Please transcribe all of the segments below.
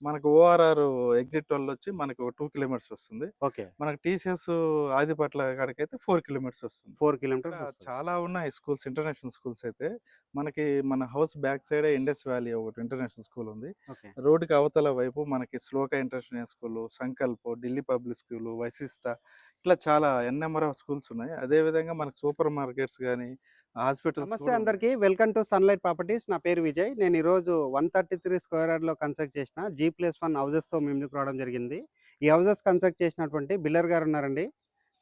మనకు ORR exit వల్లొచ్చి మనకు 2 kilometres వస్తుంది. ఓకే. మనకు టీసీఎస్ ఆదిపట్ల కాడికైతే 4 కిలోమీటర్స్ వస్తుంది. 4 ఇక్కడ కిలోమీటర్స్ వస్తది. చాలా ఉన్నాయి స్కూల్స్, ఇంటర్నేషనల్ స్కూల్స్ అయితే. మనకి మన హౌస్ బ్యాక్ సైడే ఇండస్ వ్యాలీ ఒకటి ఇంటర్నేషనల్ స్కూల్ ఉంది. ఓకే. రోడ్డుకి అవతల వైపు మనకి Shloka international school, Sankalp, Delhi public school, Vashishta ఇట్లా చాలా నెంబర్ ఆఫ్ స్కూల్స్ ఉన్నాయి. అదే విధంగా మనకు సూపర్ మార్కెట్స్ గాని, హాస్పిటల్స్ నమస్తే కూడా ఉన్నాయి. అందరికీ. Welcome to sunlight properties. నా పేరు విజయ్. నేను ఈరోజు 133 స్క్వేర్ యార్డ్‌లో కన్స్ట్రక్ట్ చేసిన G+1 హౌసెస్‌తో మీ ముందుకు రావడం జరిగింది. ఈ హౌసెస్ కన్స్ట్రక్ట్ చేసినటువంటి బిల్డర్ గారు ఉన్నారండి.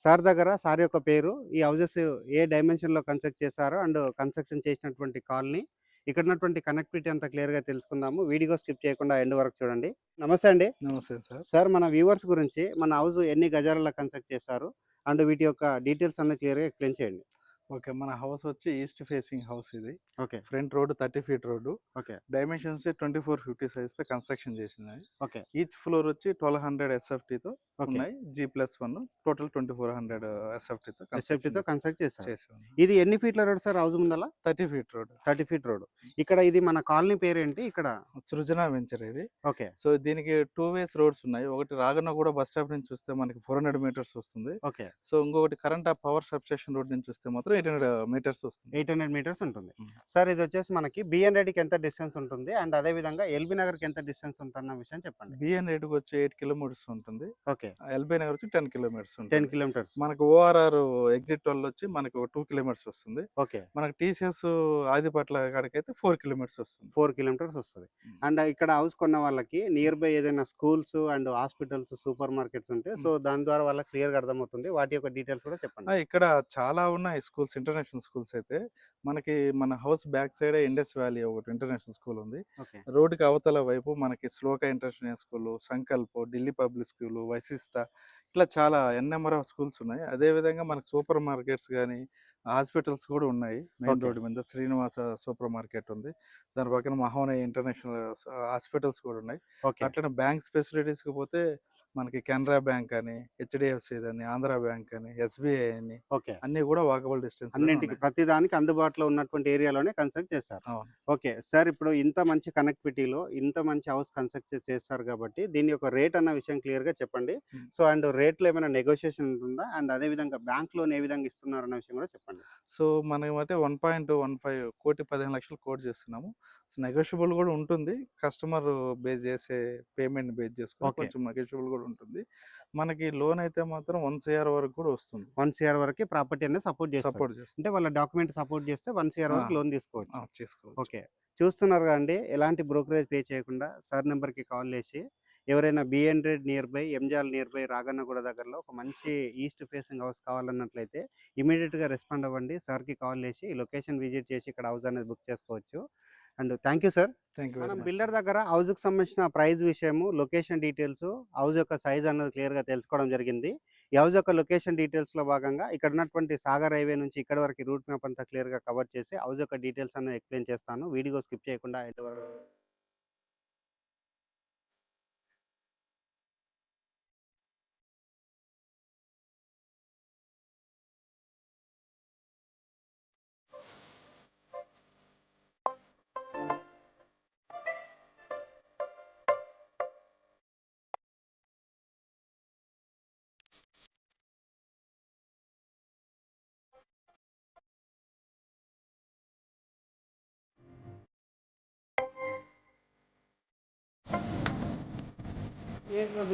సార్ యొక్క పేరు, ఈ హౌసెస్ ఏ డైమెన్షన్‌లో కన్స్ట్రక్ట్ చేశారో అండ్ కన్స్ట్రక్షన్ చేసినటువంటి కాలనీ, ఇక్కడ ఉన్నటువంటి కనెక్టివిటీ అంతా క్లియర్‌గా తెలుసుకుందాము. వీడియో స్కిప్ చేయకుండా ఎండ్ వరకు చూడండి. నమస్తే అండి. నమస్తే సార్. సార్, మన వ్యూవర్స్ గురించి మన హౌస్ ఎన్ని గజాలలో కన్స్ట్రక్ట్ చేశారు అండ్ వీటి యొక్క డీటెయిల్స్ అన్నీ క్లియర్‌గా ఎక్స్‌ప్లెయిన్ చేయండి. ఓకే. మన హౌస్ వచ్చి ఈస్ట్ ఫేసింగ్ హౌస్ ఇది. Okay. Front road 30 feet road. Okay. Dimensions 2450 సైజ్‌తో కన్‌స్ట్రక్షన్ చేసినయి. ఓకే. ఈచ్ ఫ్లోర్ వచ్చి 1200 ఎస్ఎఫ్‌టీతో ఓకే. ఉన్నాయి. G+1 టోటల్ 2400 ఎస్ఎఫ్‌టీతో ఎస్ఎఫ్టీతో కన్స్ట్రక్ట్ చేశారు. చేసాం. ఇది ఎన్ని ఫీట్ల రోడ్ సార్ హౌస్ ముందల? 30 ఫీట్ రోడ్. 30 feet road. ఇక్కడ ఇది మన కాలనీ పేరేంటి ఇక్కడ? సృజన వెంచర్ ఇది. ఓకే. సో, దీనికి 2 వేస్ రోడ్స్ ఉన్నాయి. ఒకటి రాగన్నగూడ బస్ స్టాప్ నుంచి చూస్తే మనకి 400 మీటర్స్ వస్తుంది. ఓకే. సో, ఇంకొకటి కరెంట్ పవర్ సబ్‌స్టేషన్ రోడ్ నుంచి చూస్తే మాత్రం 800 మీటర్స్ వస్తుంది. 800 మీటర్స్ ఉంటుంది. హ్మ్. సార్, ఇది వచ్చేసి మనకి బిఎన్ రెడ్డికి ఎంత డిస్టెన్స్ ఉంటుంది అండ్ అదే విధంగా ఎల్బీ నగర్‌కి ఎంత డిస్టెన్స్ ఉంటన్న విషయం చెప్పండి. బిఎన్ రేట్‌కి వచ్చి 8 కిలోమీటర్స్ ఉంటుంది. ఓకే. ఎల్బీ నగర్ వచ్చి 10 కిలోమీటర్స్ 10 ఉంటుంది. కిలోమీటర్స్. మనకు ఓఆర్ఆర్ ఎగ్జిట్ వల్లొచ్చి మనకు 2 కిలోమీటర్స్ వస్తుంది. ఓకే. మనకు టీసీఎస్ ఆదిపట్ల కాడికైతే 4 కిలోమీటర్స్ వస్తుంది. 4 కిలోమీటర్స్ వస్తది. హ్మ్. అండ్ ఇక్కడ హౌస్ కొన్న వాళ్ళకి నియర్ బై ఏదైనా schools and hospitals, super markets ఉంటే సో దాని ద్వారా వాళ్ళకి క్లియర్‌గా అర్థమవుతుంది. వాటి యొక్క డీటెయిల్స్ కూడా చెప్పండి. ఇక్కడ చాలా ఉన్నాయి స్కూల్స్, ఇంటర్నేషనల్ స్కూల్స్ అయితే. మనకి మన హౌస్ బ్యాక్ సైడే ఇండస్ వ్యాలీ ఒకటి ఇంటర్నేషనల్ స్కూల్ ఉంది. ఓకే. రోడ్డుకి అవతల వైపు మనకి Shloka international school, Sankalp, Delhi public school, Vashishta ఇట్లా చాలా నెంబర్ ఆఫ్ స్కూల్స్ ఉన్నాయి. అదే విధంగా మనకు సూపర్ మార్కెట్స్ గాని, హాస్పిటల్స్ కూడా ఉన్నాయి. Main okay. రోడ్ మీద శ్రీనివాస సూపర్ మార్కెట్ ఉంది. దాని పక్కన మహోనయ్ ఇంటర్నేషనల్ హాస్పిటల్స్ కూడా ఉన్నాయి. ఓకే. అట్లనే బ్యాంక్స్ ఫెసిలిటీస్‌కి పోతే మనకి కెనరా బ్యాంక్ అని, హెచ్‌డిఎఫ్‌సి అని, ఆంధ్ర బ్యాంక్ అని, ఎస్‌బీఐ అని ఓకే. అన్నీ కూడా వాకబుల్ డిస్టెన్స్‌లోనే అన్నింటికి ఉన్నాయి. ప్రతి దానికి అందుబాటులో ఉన్నటువంటి ఏరియాలోనే కన్స్ట్రక్ట్ చేశారు. అవును. ఓకే. సార్, ఇప్పుడు ఇంత మంచి కనెక్టివిటీలో ఇంత మంచి హౌస్ కన్స్ట్రక్ట్ చేస్తారు కాబట్టి దీని యొక్క రేట్ అన్న విషయం క్లియర్‌గా చెప్పండి. హ్మ్. సో అండ్ రేట్‌లో ఏమైనా నెగోషియేషన్ ఉంటుందా? అండ్ అదే విధంగా బ్యాంక్ లోన్ ఏ విధంగా ఇస్తున్నారన్న విషయం కూడా చెప్పండి. సో, మనమైతే 1.15 కోటి 15 లక్షలు కోట్ చేస్తున్నాము. సో, నెగోషియబుల్ కూడా ఉంటుంది. కస్టమర్ బేస్ చేసే పేమెంట్ బేస్ చేసుకొని ఓకే. కొంచెం నెగోషియబుల్ కూడా ఉంటుంది. మనకి లోన్ అయితే మాత్రం 1 సీఆర్ వరకు కూడా వస్తుంది. 1 సీఆర్ వరకు ప్రాపర్టీ అనేది సపోర్ట్ చేస్తది. సపోర్ట్ చేస్తుంది. అంటే వాళ్ళ డాక్యుమెంట్ సపోర్ట్ చేస్తే 1 సీఆర్ ఆ! వరకు లోన్ తీసుకోవచ్చు. చేసుకోవచ్చు. ఓకే. చూస్తున్నారు కదండీ! ఎలాంటి బ్రోకరేజ్ పే చేయకుండా సార్ నంబర్‌కి కాల్ చేసి ఎవరైనా బి100 నియర్ బై, ఎంజాల్ నియర్ బై, రాగన్నగూడ దగ్గరలో ఒక మంచి ఈస్ట్ ఫేసింగ్ హౌస్ కావాలన్నట్లయితే ఇమ్మీడియేట్‌గా రెస్పాండ్ అవ్వండి. సార్‌కి కాల్ చేసి లొకేషన్ విజిట్ చేసి ఇక్కడ హౌస్ అనేది బుక్ చేసుకోవచ్చు. And thank you sir. Thank you very మనం మచ్. బిల్డర్ దగ్గర హౌస్‌కి సంబంధించిన ప్రైస్ విషయము, లొకేషన్ డీటెయిల్స్, హౌస్ యొక్క సైజ్ అన్నది క్లియర్‌గా తెలుసుకోవడం జరిగింది. ఈ హౌస్ యొక్క లొకేషన్ డీటెయిల్స్‌లో భాగంగా ఇక్కడ ఉన్నటువంటి సాగర్ హైవే నుంచి ఇక్కడి వరకు రూట్ మ్యాప్ అంతా క్లియర్‌గా కవర్ చేసి హౌస్ యొక్క డీటెయిల్స్ అన్నీ ఎక్స్‌ప్లెయిన్ చేస్తాను. వీడియో స్కిప్ చేయకుండా ఎండ్ వరకు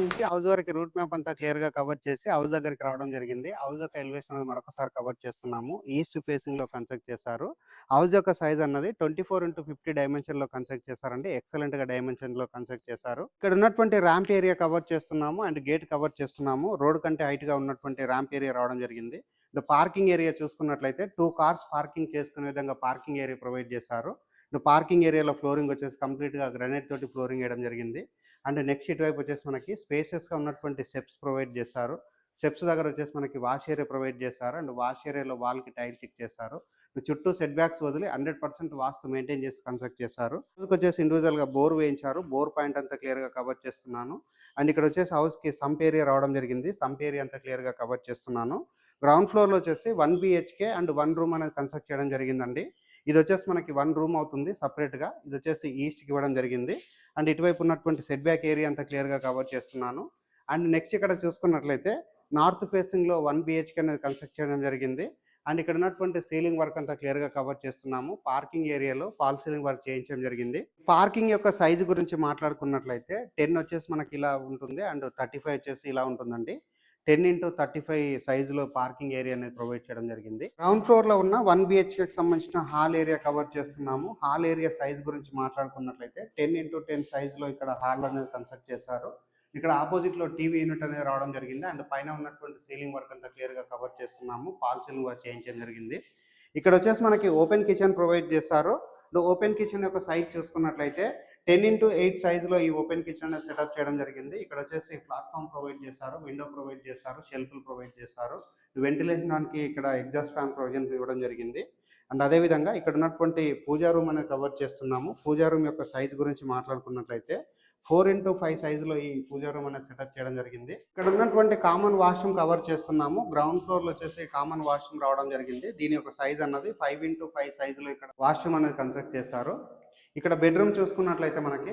నుంచి హౌస్ వరకు రూట్ మ్యాప్ అంతా క్లియర్‌గా కవర్ చేసి హౌస్ దగ్గరికి రావడం జరిగింది. హౌస్ యొక్క ఎలివేషన్ అనేది మరొకసారి కవర్ చేస్తున్నాము. ఈస్ట్ ఫేసింగ్‌లో కన్స్ట్రక్ట్ చేశారు. హౌస్ యొక్క సైజ్ అన్నది 24x50 డైమెన్షన్‌లో కన్స్ట్రక్ట్ చేశారండి. ఎక్సలెంట్‌గా డైమెన్షన్‌లో కన్స్ట్రక్ట్ చేశారు. ఇక్కడ ఉన్నటువంటి ర్యాంప్ ఏరియా కవర్ చేస్తున్నాము అండ్ గేట్ కవర్ చేస్తున్నాము. రోడ్ కంటే హైట్‌గా ఉన్నటువంటి ర్యాంప్ ఏరియా రావడం జరిగింది. పార్కింగ్ ఏరియా చూసుకున్నట్లయితే 2 కార్స్ పార్కింగ్ చేసుకునే విధంగా పార్కింగ్ ఏరియా ప్రొవైడ్ చేశారు. పార్కింగ్ ఏరియాలో ఫ్లోరింగ్ వచ్చేసి కంప్లీట్‌గా గ్రానైట్ తోటి ఫ్లోరింగ్ వేయడం జరిగింది. అండ్ నెక్స్ట్ ఇటువైపు వచ్చేసి మనకి స్పేషియస్‌గా ఉన్నటువంటి స్టెప్స్ ప్రొవైడ్ చేశారు. స్టెప్స్ దగ్గర వచ్చేసి మనకి వాష్ ఏరియా ప్రొవైడ్ చేశారు. అండ్ వాష్ ఏరియాలో వాల్‌కి టైల్ చెక్ చేశారు. చుట్టూ సెట్ బ్యాక్స్ వదిలి 100% వాస్తు మెయింటైన్ చేసి కన్స్ట్రక్ట్ చేశారు. హౌస్‌కొచ్చేసి ఇండివిడ్యువల్‌గా బోర్ వేయించారు. బోర్ పాయింట్ అంతా క్లియర్‌గా కవర్ చేస్తున్నాను. అండ్ ఇక్కడ వచ్చేసి హౌస్‌కి సంప్ ఏరియా రావడం జరిగింది. సంప్ ఏరియా అంతా క్లియర్‌గా కవర్ చేస్తున్నాను. గ్రౌండ్ ఫ్లోర్‌లో వచ్చేసి 1 బీహెచ్‌కే అండ్ 1 రూమ్ అనేది కన్స్ట్రక్ట్ చేయడం జరిగిందండి. ఇది వచ్చేసి మనకి 1 రూమ్ అవుతుంది సెపరేట్‌గా. ఇది వచ్చేసి ఈస్ట్‌కి ఇవ్వడం జరిగింది. అండ్ ఇటువైపు ఉన్నటువంటి సెట్ బ్యాక్ ఏరియా అంతా క్లియర్‌గా కవర్ చేస్తున్నాను. అండ్ నెక్స్ట్ ఇక్కడ చూసుకున్నట్లయితే నార్త్ ఫేసింగ్‌లో 1 బీహెచ్‌కే అనేది కన్‌స్ట్రక్ట్ చేయడం జరిగింది. అండ్ ఇక్కడ ఉన్నటువంటి సీలింగ్ వర్క్ అంతా క్లియర్‌గా కవర్ చేస్తున్నాము. పార్కింగ్ ఏరియాలో ఫాల్ సీలింగ్ వర్క్ చేయించడం జరిగింది. పార్కింగ్ యొక్క సైజ్ గురించి మాట్లాడుకున్నట్లయితే 10 వచ్చేసి మనకి ఇలా ఉంటుంది. అండ్ 35 వచ్చేసి ఇలా ఉంటుందండి. 10x35 సైజులో పార్కింగ్ ఏరియా అనేది ప్రొవైడ్ చేయడం జరిగింది. గ్రౌండ్ ఫ్లోర్‌లో ఉన్న 1 బీహెచ్‌కేకి సంబంధించిన హాల్ ఏరియా కవర్ చేస్తున్నాము. హాల్ ఏరియా సైజ్ గురించి మాట్లాడుకున్నట్లయితే 10x10 సైజులో ఇక్కడ హాల్ అనేది కన్‌స్ట్రక్ట్ చేశారు. ఇక్కడ ఆపోజిట్‌లో టీవీ యూనిట్ అనేది రావడం జరిగింది. అండ్ పైన ఉన్నటువంటి సీలింగ్ వర్క్ అంతా క్లియర్‌గా కవర్ చేస్తున్నాము. ఫాల్ సీలింగ్ వర్క్ చేయించడం జరిగింది. ఇక్కడ వచ్చేసి మనకి ఓపెన్ కిచెన్ ప్రొవైడ్ చేశారు. ఓపెన్ కిచెన్ యొక్క సైజ్ చూసుకున్నట్లయితే 10x8 సైజులో ఈ ఓపెన్ కిచెన్ అనేది సెటప్ చేయడం జరిగింది. ఇక్కడ వచ్చేసి ప్లాట్‌ఫామ్ ప్రొవైడ్ చేశారు, విండో ప్రొవైడ్ చేశారు, షెల్ఫ్‌లు ప్రొవైడ్ చేశారు. వెంటిలేషన్‌కి ఇక్కడ ఎగ్జాస్ట్ ఫ్యాన్ ప్రొవిజన్ ఇవ్వడం జరిగింది. అండ్ అదేవిధంగా ఇక్కడ ఉన్నటువంటి పూజా రూమ్ అనేది కవర్ చేస్తున్నాము. పూజా రూమ్ యొక్క సైజ్ గురించి మాట్లాడుకున్నట్లయితే 4x5 సైజులో ఈ పూజా రూమ్ అనేది సెటప్ చేయడం జరిగింది. ఇక్కడ ఉన్నటువంటి కామన్ వాష్రూమ్ కవర్ చేస్తున్నాము. గ్రౌండ్ ఫ్లోర్‌లో వచ్చేసి కామన్ వాష్రూమ్ రావడం జరిగింది. దీని యొక్క సైజ్ అన్నది 5x5 సైజులో ఇక్కడ వాష్రూమ్ అనేది కన్స్ట్రక్ట్ చేశారు. ఇక్కడ బెడ్రూమ్ చూసుకున్నట్లయితే మనకి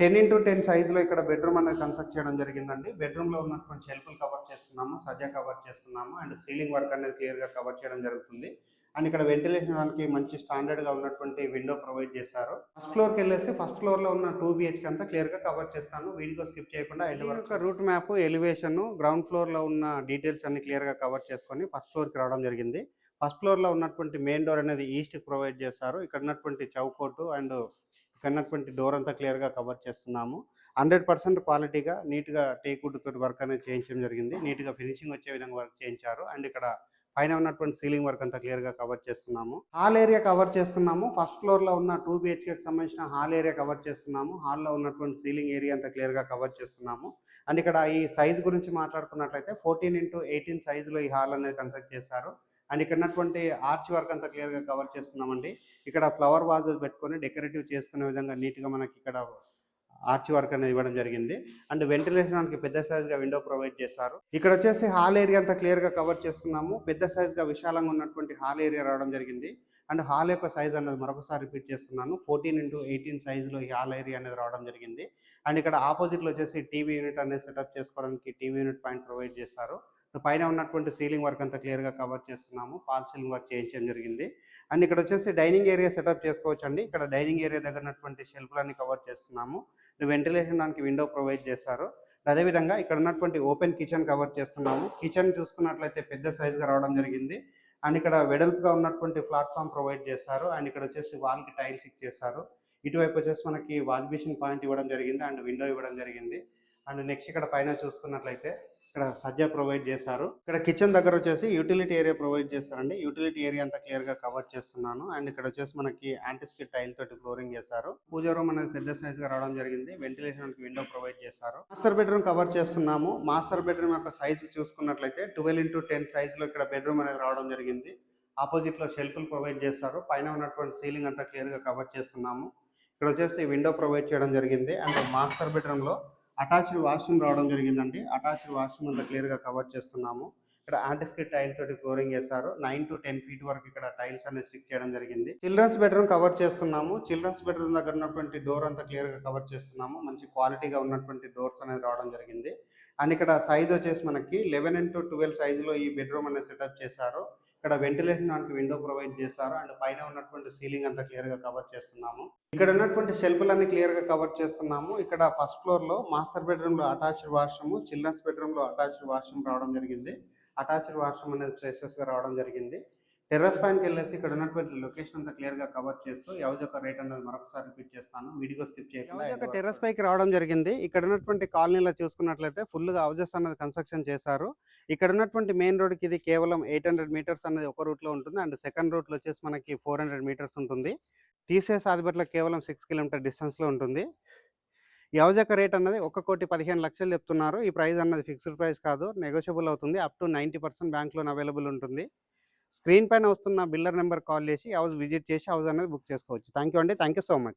10x10 సైజులో ఇక్కడ బెడ్రూమ్ అనేది కన్స్ట్రక్ట్ చేయడం జరిగిందండి. బెడ్రూమ్‌లో ఉన్నటువంటి షెల్ఫ్‌లు కవర్ చేస్తున్నాము, సజ్జా కవర్ చేస్తున్నాము. అండ్ సీలింగ్ వర్క్ అనేది క్లియర్‌గా కవర్ చేయడం జరుగుతుంది. అండ్ ఇక్కడ వెంటిలేషన్‌కి మంచి స్టాండర్డ్‌గా ఉన్నటువంటి విండో ప్రొవైడ్ చేశారు. ఫస్ట్ ఫ్లోర్‌కెళ్ళేసి ఫస్ట్ ఫ్లోర్‌లో ఉన్న 2 బీహెచ్‌కే అంతా క్లియర్‌గా కవర్ చేస్తాను. వీడియో స్కిప్ చేయకుండా ఎండ్ వరకు రూట్ మ్యాప్, ఎలివేషన్, గ్రౌండ్ ఫ్లోర్‌లో ఉన్న డీటెయిల్స్ అన్ని క్లియర్‌గా కవర్ చేసుకొని ఫస్ట్ ఫ్లోర్‌కి రావడం జరిగింది. ఫస్ట్ ఫ్లోర్‌లో ఉన్నటువంటి మెయిన్ డోర్ అనేది ఈస్ట్‌కి ప్రొవైడ్ చేశారు. ఇక్కడ ఉన్నటువంటి చౌకోటు అండ్ ఇక్కడ ఉన్నటువంటి డోర్ అంతా క్లియర్‌గా కవర్ చేస్తున్నాము. 100% క్వాలిటీగా నీట్‌గా టేక్ వుడ్ తోటి వర్క్ అనేది చేయించడం జరిగింది. నీట్‌గా ఫినిషింగ్ వచ్చే విధంగా వర్క్ చేయించారు. అండ్ ఇక్కడ పైన ఉన్నటువంటి సీలింగ్ వర్క్ అంతా క్లియర్‌గా కవర్ చేస్తున్నాము. హాల్ ఏరియా కవర్ చేస్తున్నాము. ఫస్ట్ ఫ్లోర్‌లో ఉన్న 2 బీహెచ్‌కేకి సంబంధించిన హాల్ ఏరియా కవర్ చేస్తున్నాము. హాల్‌లో ఉన్నటువంటి సీలింగ్ ఏరియా అంతా క్లియర్‌గా కవర్ చేస్తున్నాము. అండ్ ఇక్కడ ఈ సైజ్ గురించి మాట్లాడుకున్నట్లయితే 14x18 సైజులో ఈ హాల్ అనేది కన్స్ట్రక్ట్ చేశారు. అండ్ ఇక్కడ ఉన్నటువంటి ఆర్చ్ వర్క్ అంతా క్లియర్‌గా కవర్ చేస్తున్నామండి. ఇక్కడ ఫ్లవర్ వాజెస్ పెట్టుకొని డెకరేటివ్ చేసుకునే విధంగా నీట్‌గా మనకి ఇక్కడ ఆర్చ్ వర్క్ అనేది ఇవ్వడం జరిగింది. అండ్ వెంటిలేషన్‌కి పెద్ద సైజ్‌గా విండో ప్రొవైడ్ చేశారు. ఇక్కడ వచ్చేసి హాల్ ఏరియా అంతా క్లియర్‌గా కవర్ చేస్తున్నాము. పెద్ద సైజ్‌గా విశాలంగా ఉన్నటువంటి హాల్ ఏరియా రావడం జరిగింది. అండ్ హాల్ యొక్క సైజ్ అనేది మరొకసారి రిపీట్ చేస్తున్నాను. 14x18 సైజులో ఈ హాల్ ఏరియా అనేది రావడం జరిగింది. అండ్ ఇక్కడ ఆపోజిట్‌లో వచ్చేసి టీవీ యూనిట్ అనేది సెటప్ చేసుకోవడానికి టీవీ యూనిట్ పాయింట్ ప్రొవైడ్ చేశారు. పైన ఉన్నటువంటి సీలింగ్ వర్క్ అంతా క్లియర్‌గా కవర్ చేస్తున్నాము. ఫాల్ సీలింగ్ వర్క్ చేయించడం జరిగింది. అండ్ ఇక్కడ వచ్చేసి డైనింగ్ ఏరియా సెటప్ చేసుకోవచ్చండి. ఇక్కడ డైనింగ్ ఏరియా దగ్గర ఉన్నటువంటి షెల్ఫ్‌లన్నీ కవర్ చేస్తున్నాము. వెంటిలేషన్ దానికి విండో ప్రొవైడ్ చేశారు. అదేవిధంగా ఇక్కడ ఉన్నటువంటి ఓపెన్ కిచెన్ కవర్ చేస్తున్నాము. కిచెన్ చూసుకున్నట్లయితే పెద్ద సైజ్‌గా రావడం జరిగింది. అండ్ ఇక్కడ వెడల్పుగా ఉన్నటువంటి ప్లాట్‌ఫామ్ ప్రొవైడ్ చేశారు. అండ్ ఇక్కడ వచ్చేసి వాల్‌కి టైల్స్ ఇచ్చేశారు. ఇటువైపు వచ్చేసి మనకి వాష్ బేసిన్ పాయింట్ ఇవ్వడం జరిగింది. అండ్ విండో ఇవ్వడం జరిగింది. అండ్ నెక్స్ట్ ఇక్కడ పైన చూసుకున్నట్లయితే ఇక్కడ సజ్జా ప్రొవైడ్ చేశారు. ఇక్కడ కిచెన్ దగ్గర వచ్చేసి యూటిలిటీ ఏరియా ప్రొవైడ్ చేస్తారండి. యూటిలిటీ ఏరియా అంతా క్లియర్‌గా కవర్ చేస్తున్నాను. అండ్ ఇక్కడ వచ్చేసి మనకి యాంటిస్కిడ్ టైల్ తోటి ఫ్లోరింగ్ చేశారు. పూజా రూమ్ అనేది పెద్ద సైజ్‌గా రావడం జరిగింది. వెంటిలేషన్‌కి విండో ప్రొవైడ్ చేశారు. మాస్టర్ బెడ్రూమ్ కవర్ చేస్తున్నాము. మాస్టర్ బెడ్రూమ్ యొక్క సైజ్ చూసుకున్నట్లయితే 12x10 సైజులో ఇక్కడ బెడ్రూమ్ అనేది రావడం జరిగింది. ఆపోజిట్‌లో షెల్ఫ్‌లు ప్రొవైడ్ చేశారు. పైన ఉన్నటువంటి సీలింగ్ అంతా క్లియర్‌గా కవర్ చేస్తున్నాము. ఇక్కడ వచ్చేసి విండో ప్రొవైడ్ చేయడం జరిగింది. అండ్ మాస్టర్ బెడ్రూమ్‌లో అటాచ్డ్ వాష్రూమ్ రావడం జరిగిందండి. అటాచ్డ్ వాష్రూమ్ అంతా క్లియర్‌గా కవర్ చేస్తున్నాము. ఇక్కడ యాంటిస్కిడ్ టైల్ తోటి ఫ్లోరింగ్ చేశారు. 9 to 10 ఫీట్ వరకు ఇక్కడ టైల్స్ అనేది స్టిక్ చేయడం జరిగింది. చిల్డ్రన్స్ బెడ్రూమ్ కవర్ చేస్తున్నాము. చిల్డ్రన్స్ బెడ్రూమ్ దగ్గర ఉన్నటువంటి డోర్ అంతా క్లియర్‌గా కవర్ చేస్తున్నాము. మంచి క్వాలిటీగా ఉన్నటువంటి డోర్స్ అనేది రావడం జరిగింది. అండ్ ఇక్కడ సైజ్ వచ్చేసి మనకి 11x12 సైజులో ఈ బెడ్రూమ్ అనేది సెటప్ చేశారు. ఇక్కడ వెంటిలేషన్ దానికి విండో ప్రొవైడ్ చేశారు. అండ్ పైన ఉన్నటువంటి సీలింగ్ అంతా క్లియర్‌గా కవర్ చేస్తున్నాము. ఇక్కడ ఉన్నటువంటి షెల్ఫ్‌లన్నీ క్లియర్‌గా కవర్ చేస్తున్నాము. ఇక్కడ ఫస్ట్ ఫ్లోర్‌లో మాస్టర్ బెడ్రూమ్‌లో అటాచ్డ్ వాష్రూమ్, చిల్డ్రన్స్ బెడ్రూమ్‌లో అటాచ్డ్ వాష్రూమ్ రావడం జరిగింది. అటాచ్డ్ వాష్రూమ్ అనేది స్పేషియస్‌గా రావడం జరిగింది. టెర్రస్ పైనకి వెళ్ళేసి ఇక్కడ ఉన్నటువంటి లొకేషన్ అంతా క్లియర్‌గా కవర్ చేస్తూ హౌస్ యొక్క రేట్ అనేది మరొకసారి రిపీట్ చేస్తాను. వీడియో స్కిప్ చేయకుండా హౌస్ యొక్క టెర్రస్ పైకి రావడం జరిగింది. ఇక్కడ ఉన్నటువంటి కాలనీలో చూసుకున్నట్లయితే ఫుల్‌గా హౌసెస్ అనేది కన్స్ట్రక్షన్ చేశారు. ఇక్కడ ఉన్నటువంటి మెయిన్ రోడ్‌కి ఇది కేవలం 800 మీటర్స్ అనేది ఒక రూట్‌లో ఉంటుంది. అండ్ సెకండ్ రూట్‌లో వచ్చేసి మనకి 400 మీటర్స్ ఉంటుంది. టీసీఎస్ ఆదిబట్ల కేవలం 6 కిలోమీటర్ డిస్టెన్స్‌లో ఉంటుంది. ఈ హౌస్ యొక్క రేట్ అన్నది 1,15,00,000 చెప్తున్నారు. ఈ ప్రైస్ అన్నది ఫిక్స్డ్ ప్రైస్ కాదు, నెగోషియబుల్ అవుతుంది. Up to 90% bank loan available ఉంటుంది. స్క్రీన్ పైన వస్తున్న బిల్డర్ నెంబర్ కాల్ చేసి హౌస్ విజిట్ చేసి హౌస్ అనేది బుక్ చేసుకోవచ్చు. థ్యాంక్ యూ అండి. Thank you so much.